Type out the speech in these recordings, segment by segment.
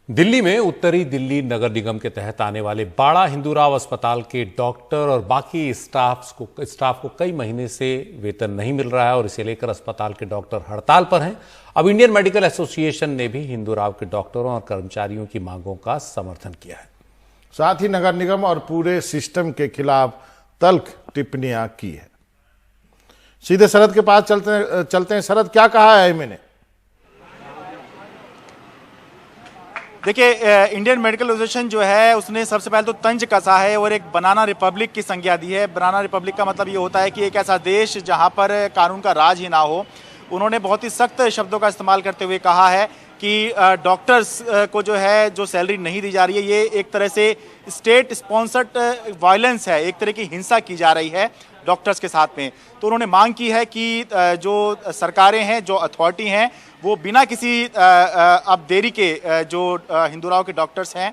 दिल्ली में उत्तरी दिल्ली नगर निगम के तहत आने वाले बाड़ा हिंदूराव अस्पताल के डॉक्टर और बाकी स्टाफ को कई महीने से वेतन नहीं मिल रहा है और इसे लेकर अस्पताल के डॉक्टर हड़ताल पर हैं। अब इंडियन मेडिकल एसोसिएशन ने भी हिंदूराव के डॉक्टरों और कर्मचारियों की मांगों का समर्थन किया है। साथ ही नगर निगम और पूरे सिस्टम के खिलाफ तल्ख टिप्पणियां की है। सीधे शरद के पास चलते हैं। शरद, क्या कहा है मैंने? देखिए, इंडियन मेडिकल एसोसिएशन जो है उसने सबसे पहले तो तंज कसा है और एक बनाना रिपब्लिक की संज्ञा दी है। बनाना रिपब्लिक का मतलब ये होता है कि एक ऐसा देश जहां पर कानून का राज ही ना हो। उन्होंने बहुत ही सख्त शब्दों का इस्तेमाल करते हुए कहा है कि डॉक्टर्स को जो है जो सैलरी नहीं दी जा रही है, ये एक तरह से स्टेट स्पॉन्सर्ड वायलेंस है, एक तरह की हिंसा की जा रही है डॉक्टर्स के साथ में। तो उन्होंने मांग की है कि जो सरकारें हैं, जो अथॉरिटी हैं, वो बिना किसी अब देरी के जो हिंदूराव के डॉक्टर्स हैं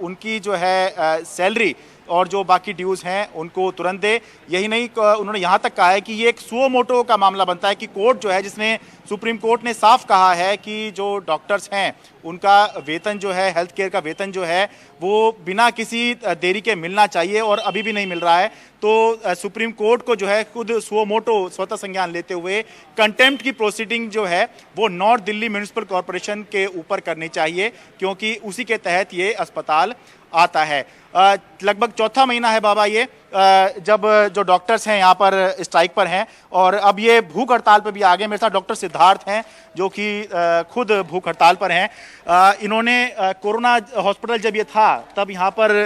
उनकी जो है सैलरी और जो बाकी ड्यूज़ हैं उनको तुरंत दे। यही नहीं, उन्होंने यहाँ तक कहा है कि ये एक सुओ मोटो का मामला बनता है कि कोर्ट जो है, जिसने सुप्रीम कोर्ट ने साफ कहा है कि जो डॉक्टर्स हैं उनका वेतन जो है, हेल्थ केयर का वेतन जो है, वो बिना किसी देरी के मिलना चाहिए और अभी भी नहीं मिल रहा है। तो सुप्रीम कोर्ट को जो है खुद सुओ मोटो स्वतः संज्ञान लेते हुए कंटेम्प्ट की प्रोसीडिंग जो है वो नॉर्थ दिल्ली म्यूनिसिपल कॉरपोरेशन के ऊपर करनी चाहिए, क्योंकि उसी के तहत ये अस्पताल आता है। लगभग चौथा महीना है बाबा ये जब जो डॉक्टर्स हैं यहाँ पर स्ट्राइक पर हैं और अब ये भूख हड़ताल पर भी आ गए। मेरे साथ डॉक्टर सिद्धार्थ हैं जो कि खुद भूख हड़ताल पर हैं। इन्होंने कोरोना हॉस्पिटल जब ये था तब यहाँ पर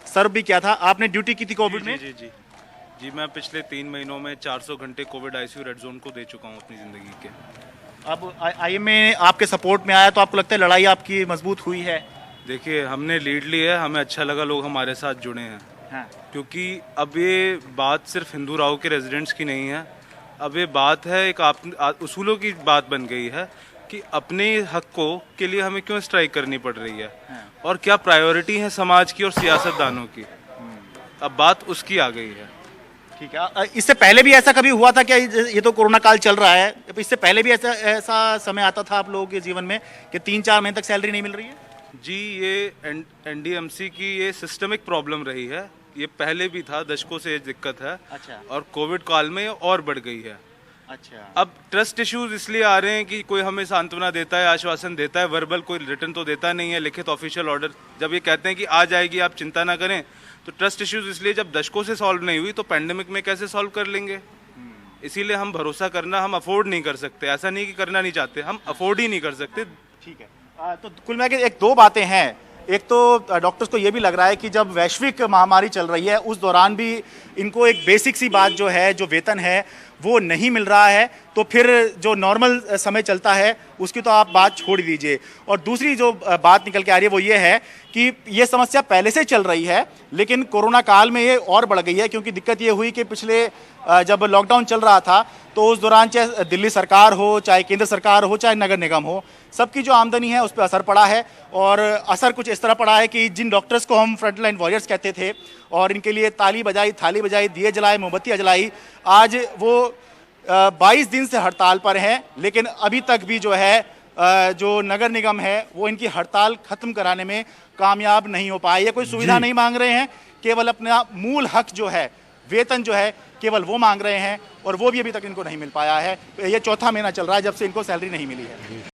सर्व भी किया था। आपने ड्यूटी की थी कोविड में? जी, मैं पिछले 3 महीनों में 400 घंटे कोविड आईसीयू रेड जोन को दे चुका हूँ अपनी ज़िंदगी के। अब आईएमए आपके सपोर्ट में आया तो आपको लगता है लड़ाई आपकी मजबूत हुई है? देखिए, हमने लीड ली है, हमें अच्छा लगा लोग हमारे साथ जुड़े हैं। हाँ। क्योंकि अब ये बात सिर्फ हिंदूराव के रेजिडेंट्स की नहीं है, अब ये बात है एक उसूलों की बात बन गई है कि अपने हक के लिए हमें क्यों स्ट्राइक करनी पड़ रही है। हाँ। और क्या प्रायोरिटी है समाज की और सियासतदानों की। अब बात उसकी आ गई है। ठीक है। इससे पहले भी ऐसा कभी हुआ था क्या? ये तो कोरोना काल चल रहा है, इससे पहले भी ऐसा समय आता था आप लोगों के जीवन में कि 3-4 महीने तक सैलरी नहीं मिल रही है? जी, ये एनडीएमसी की ये सिस्टमिक प्रॉब्लम रही है। ये पहले भी था, दशकों से ये दिक्कत है। अच्छा। और कोविड काल में ये और बढ़ गई है। अच्छा। अब ट्रस्ट इश्यूज इसलिए आ रहे हैं कि कोई हमें सांत्वना देता है, आश्वासन देता है, वर्बल कोई रिटर्न तो देता नहीं है, लिखित ऑफिशियल ऑर्डर जब ये कहते हैं कि आ जाएगी आप चिंता ना करें, तो ट्रस्ट इश्यूज इसलिए जब दशकों से सॉल्व नहीं हुई तो पैंडेमिक में कैसे सॉल्व कर लेंगे। इसीलिए हम भरोसा करना हम अफोर्ड नहीं कर सकते। ऐसा नहीं कि करना नहीं चाहते, हम अफोर्ड ही नहीं कर सकते। ठीक है। तो कुल मिला के एक दो बातें हैं। एक तो डॉक्टर्स को ये भी लग रहा है कि जब वैश्विक महामारी चल रही है उस दौरान भी इनको एक बेसिक सी बात जो है, जो वेतन है वो नहीं मिल रहा है, तो फिर जो नॉर्मल समय चलता है उसकी तो आप बात छोड़ दीजिए। और दूसरी जो बात निकल के आ रही है वो ये है कि ये समस्या पहले से चल रही है, लेकिन कोरोना काल में ये और बढ़ गई है। क्योंकि दिक्कत ये हुई कि पिछले जब लॉकडाउन चल रहा था तो उस दौरान चाहे दिल्ली सरकार हो, चाहे केंद्र सरकार हो, चाहे नगर निगम हो, सबकी जो आमदनी है उस पर असर पड़ा है। और असर कुछ इस तरह पड़ा है कि जिन डॉक्टर्स को हम फ्रंटलाइन वॉरियर्स कहते थे और इनके लिए ताली बजाई, थाली बजाई, दिए जलाए, मोमबत्तियाँ जलाई, आज वो 22 दिन से हड़ताल पर हैं। लेकिन अभी तक भी जो है जो नगर निगम है वो इनकी हड़ताल खत्म कराने में कामयाब नहीं हो पाए। ये कोई सुविधा नहीं मांग रहे हैं, केवल अपना मूल हक जो है, वेतन जो है, केवल वो मांग रहे हैं और वो भी अभी तक इनको नहीं मिल पाया है। ये चौथा महीना चल रहा है जब से इनको सैलरी नहीं मिली है।